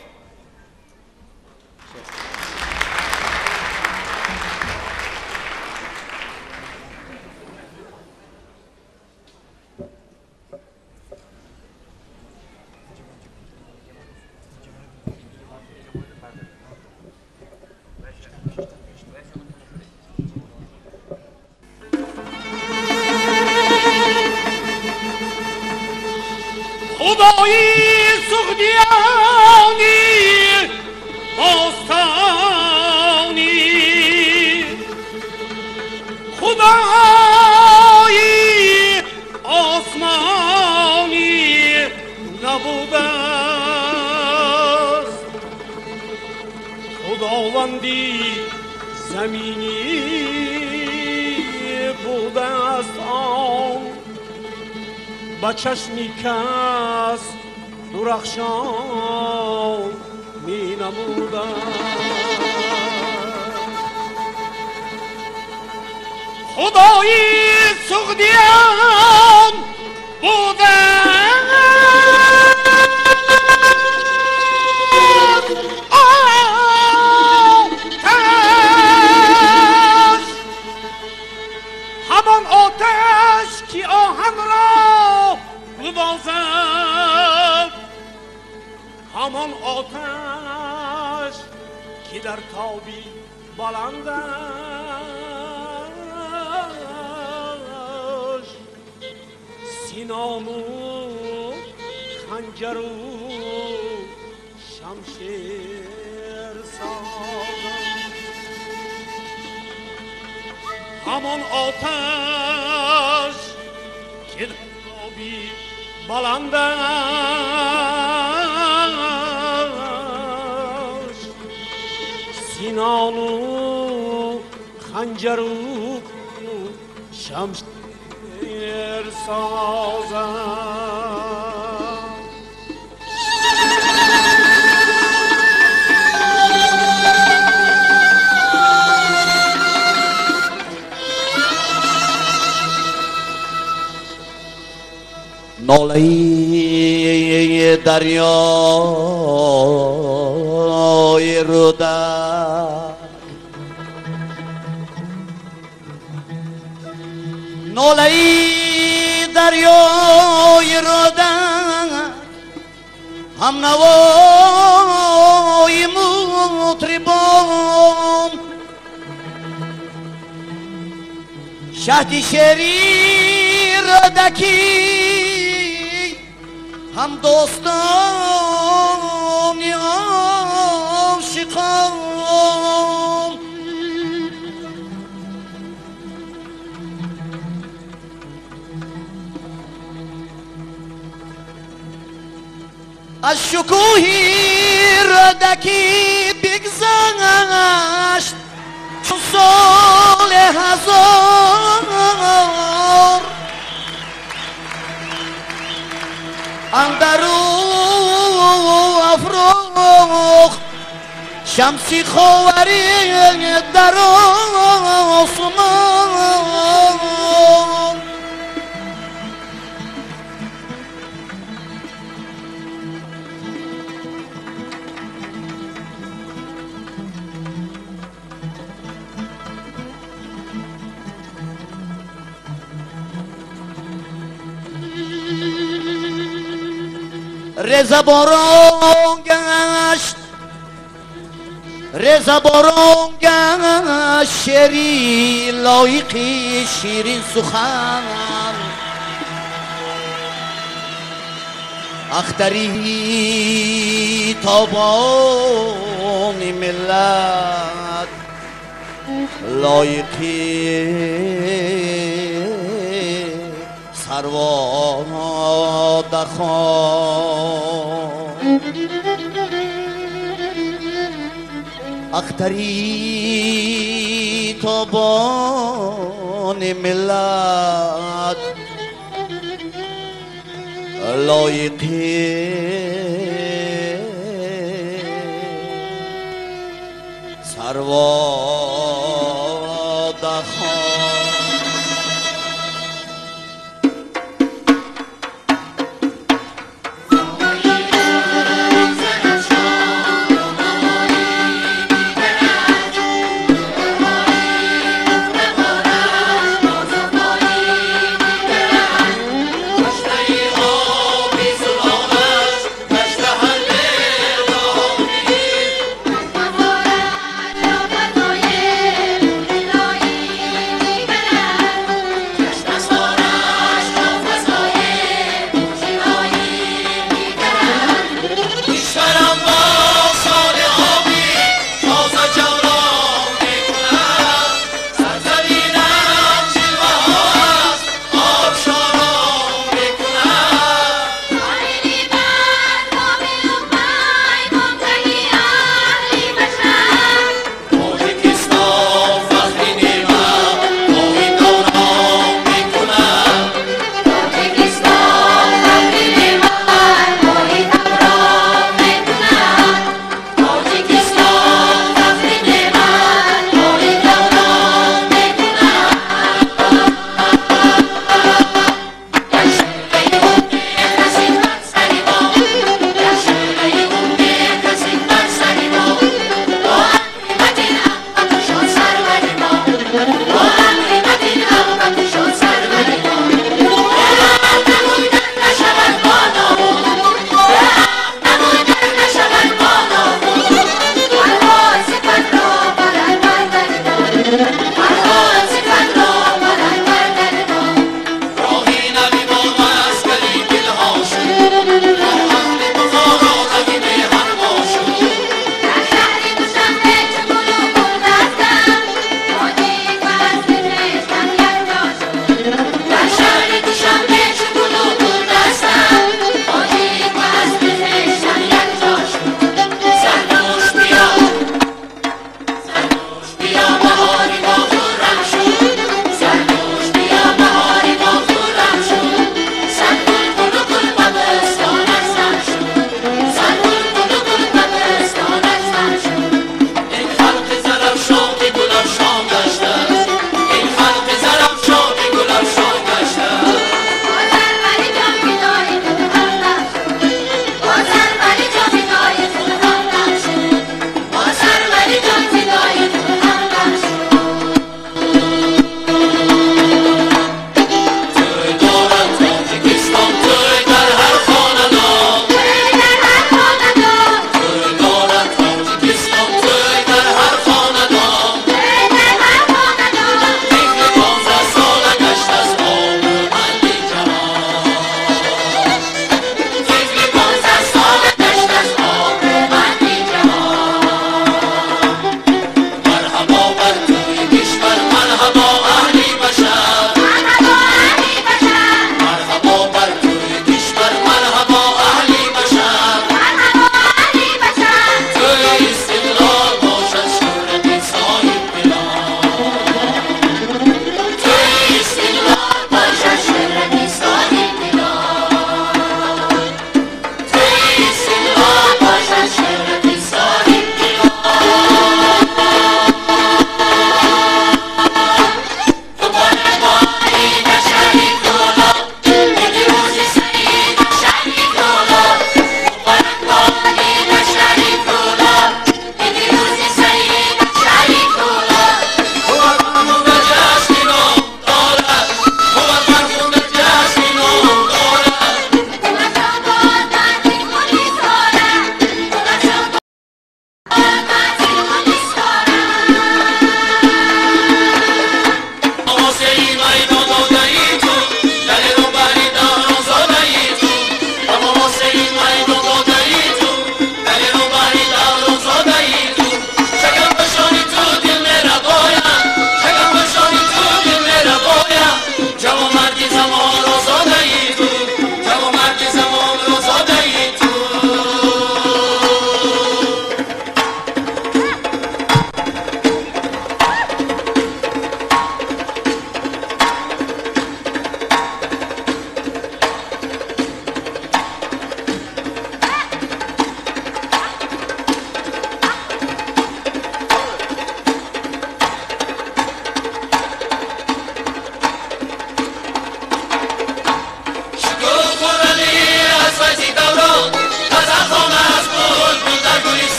Speaker 5: خدایی سخدیانی باستانی خدایی آسمانی نبوده است خداوندی زمینی بوده است آن با چشمی کس درخشان می نمودم خدایی سغدیان بودن همان آتش که آهن را گدازد، همان آتش که در تابی بلندش سینام و خنجر و شمشیر سازد، همان آتش که در تابی بلندش سینان و خنجر و شمشیر سازد.
Speaker 8: ناله دریای رودک، ناله دریای رودک، هم نوای مطربان، شهد شعری رودکی، هم دوستانی عاشقان. از شکوهی رودکی بگذشت چون سال هزار، اندرو افروخت شمسی خاوری در آسمان. رضا باران گشت، رضا باران گشت، شعری لایقی شیرین سخن، اختری تابان ملت لایقی سرواد خان، اختری تابان ملت لایقی سرواد خان.
Speaker 4: Yeah.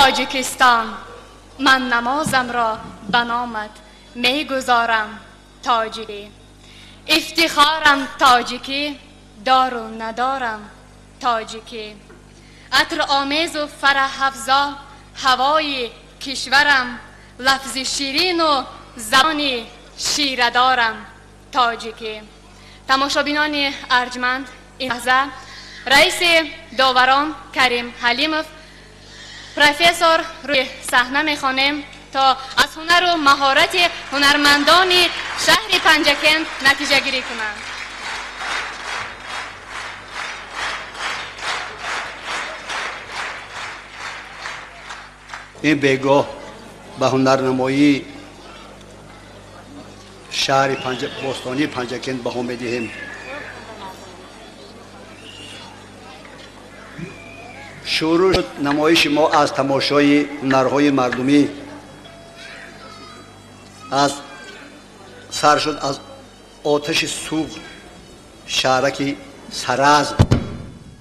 Speaker 1: تاجیکستان، من نمازم را به نامت میگذارم تاجیکی. افتخارم تاجیکی، دارو ندارم تاجیکی. عطر آمیز و فرح افزا هوای کشورم، لفظ شیرین و زبان شیره دارم تاجیکی. تماشابینان ارجمند، این لحظه رئیس داوران کریم حلیمов پروفسور روی صحنه میخوانیم تا از هنر و مهارت هنرمندان شهر پنجکند نتیجه گیری کنند.
Speaker 16: این بگاه به هنرنمایی شهر بوستانی پنجکند بها میدهیم. شروع شد نمایش ما از تماشای هنرهای مردمی، از سر شد از آتش سوخت شهرک سرز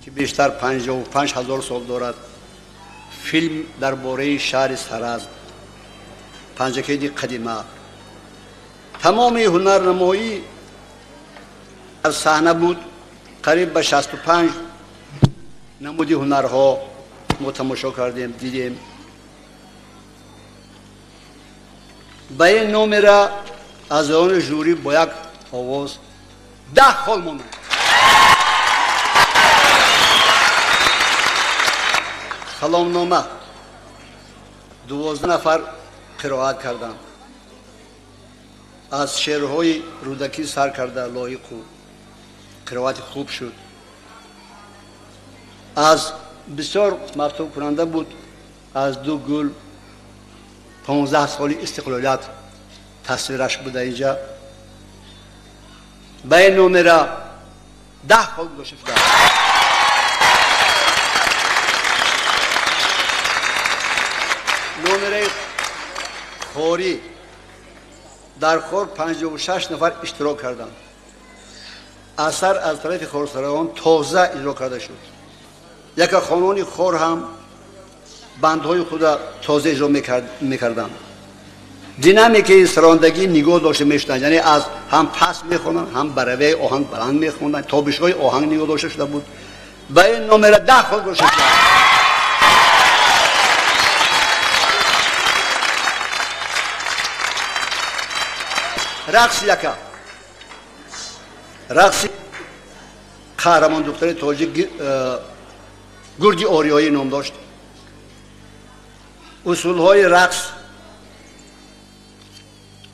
Speaker 16: که بیشتر 55,000 سال دارد. فیلم درباره شهر سرز پنجکند قدیمه. تمام هنرنمایی در صحنه بود. قریب به 65 نمودی هنرها ما تماشا کردیم، دیدیم. به این نمره از آن جوری با یک آواز 10 خال ماند. سلامنامه 12 نفر قرائت کردند. از شعرهای رودکی سر کرده لایق و قرائت خوب شد. از بسیار مفتوح کننده بود. از 2 گل 15 سالی استقلالیت تصویرش بوده اینجا. به این نمره 10 خال گذاشته شده. نمره خوری در خور 56 نفر اشتراک کردند. اثر از طرف خورسرایان تازه اجرا کرده شد. یک خانون خور هم بندهای خود تازه اجرا میکردند. دینامیک سراندگی نگاه داشته میشدند، یعنی از هم پس میخوندند هم بروی آهنگ بلند میخوندند. تابش‌های آهنگ نگاه داشته شده بود. به این نمره 10 خال گذاشته شد. رقص یکا رقص قهرمان دختر تاجیک گرگی آریایی نام داشت. اصولهای رقص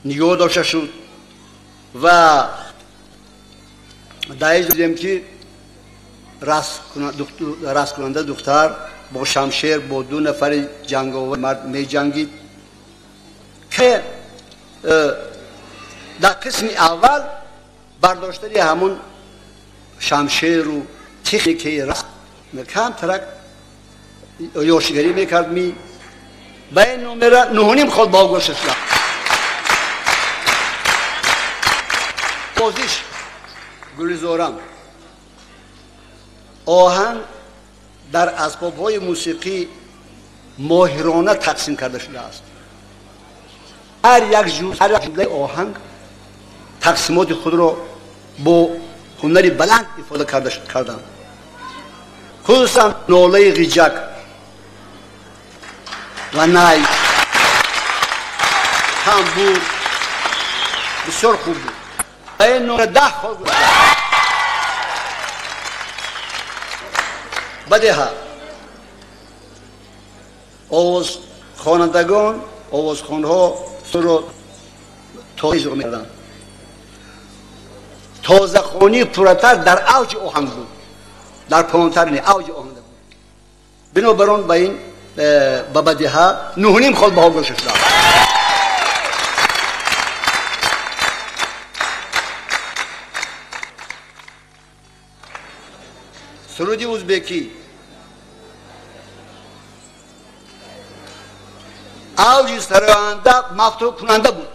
Speaker 16: نگاه داشته شد و دایج دیدیم که رقص کننده دختر با شمشیر با 2 نفر جنگاور مرد می جنگید که در قسم اول برداشتری همون شمشیر و تکنیکی رقص کم ترک یاشگری میکرد. به این نمره 9.5 خال با گذاشته شد. بازیش گلزارم آهنگ در اسباب‌های موسیقی ماهرانه تقسیم کرده شده است. هر یک جمله آهنگ تقسیمات خود را با هنری بلند ifade کردند. خصوصا ناله غیجک و نای تنبور بسیار خوب بود. این نمره 10 خال گذاشته. بدیها آواز خوانندگان آوازخوانها رو تازه اجرا می‌کردند. تازه خوانی پرتر در اوج آهنگ بود، در پایان‌ترین اوج آهنگ بود. بنابراین به این بدیها 9.5 خال بها گذاشته شد. سرودی ازبکی اوج سراینده مفتوح کننده بود.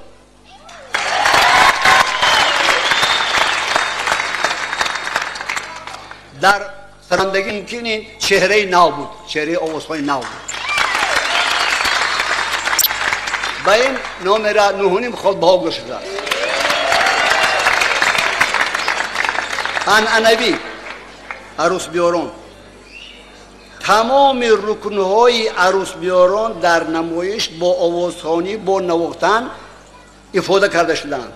Speaker 16: در سرندگی ممکنی چهره نو بود، چهره آوازهای نو بود. به این نمره 9.5 خود بها گوش کرد. عنعنوی عروس بیاران تمام رکنهای عروس بیاران در نمایش با آوازخوانی با نواختن افاده کرده شدند.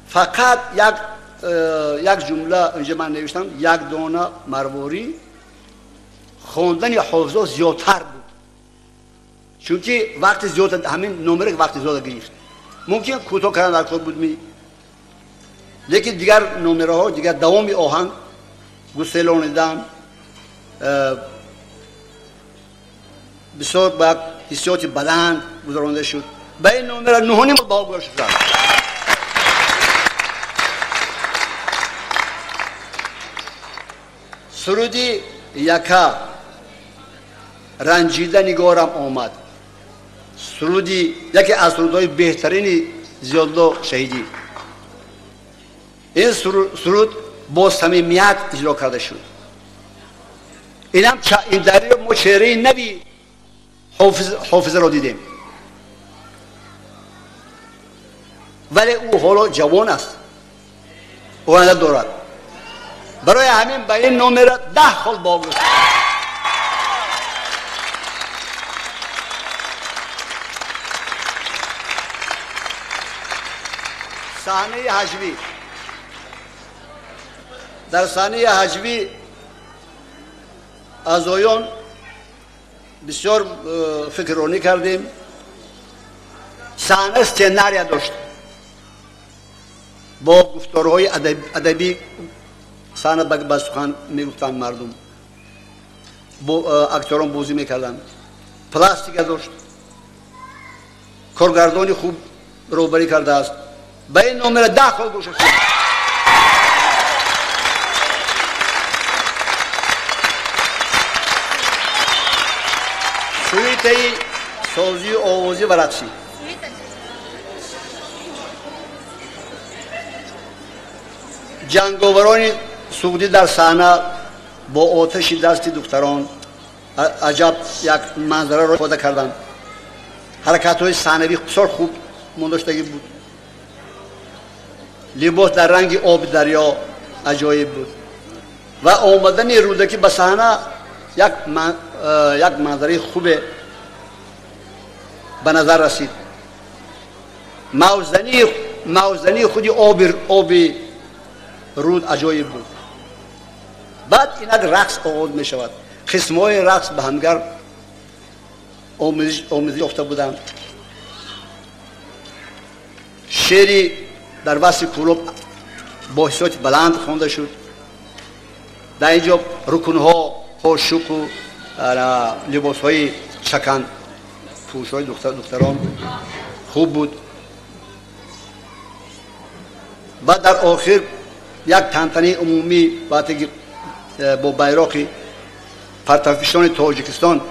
Speaker 16: فقط یک جمله اینجا من نوشتم، یک دانه مرواری خواندن حافظا زیادتر بود، چونکه وقت زیاد همین نمره وقت زیاد گرفت. ممکن کوتاه کردن در کار بود می، لیکن دیگر نمره ها دیگر دوام آهنگ گسلانیدن بسیار با حسیات بلند گذرانده شد. به این نمره 9.5 با گوش کرد. سرودی یکا رنجیده نگارم آمد، سرودی یکی از سرودهای بهترین زیادالله شهیدی. این سرود با صمیمیت اجرا کرده شد. این در ما چهره نبی حافظ را دیدیم، ولی او حالا جوان است، آینده دارد. برای همین به این نمره 10 خال باقی. صحنه هجوی. در صحنه هجوی از آیان بسیار فکرانی کردیم. صحنه سناریو داشت با گفتارهای ادبی. صحنه با سخن میگفتن مردم، با اکتوران بازی میکردن، پلاستیک داشت، کارگردانی خوب روبری کرده است. به این نمره 10 خال گوش شد. سویته سازی آوازی و رقصی. جنگاوران سعودی در صحنه با آتش دست دختران عجب یک منظره را پیدا کردند. حرکت‌های صحنوی بسیار خوب منداشتگی بود. لباس در رنگ آب دریا عجایب بود و آمدن رودکی به صحنه یک منظره خوب به نظر رسید. موزنی خودی آب رود عجایب بود. بعد اینک رقص آغاز می شود. قسم‌های رقص به همگر آموزش یافته بودند. شعری در وصف کلوب با حسیات بلند خوانده شد. در اینجا رکن‌ها قاشق و لباس‌های چکن پوش‌های دختران خوب بود. بعد در آخر یک تنتنه عمومی وقتی که با بیرق پرتافکشان تاجیکستان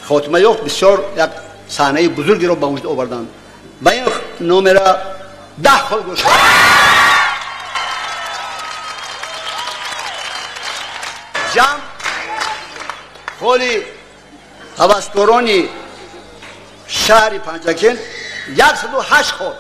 Speaker 16: خاتمه یافت، بسیار یک صحنه بزرگی را به وجود آوردند. به این نمره 10 خال گوش کرد. جمع خالی هوسکارانی شهر پنجکن 108 خال.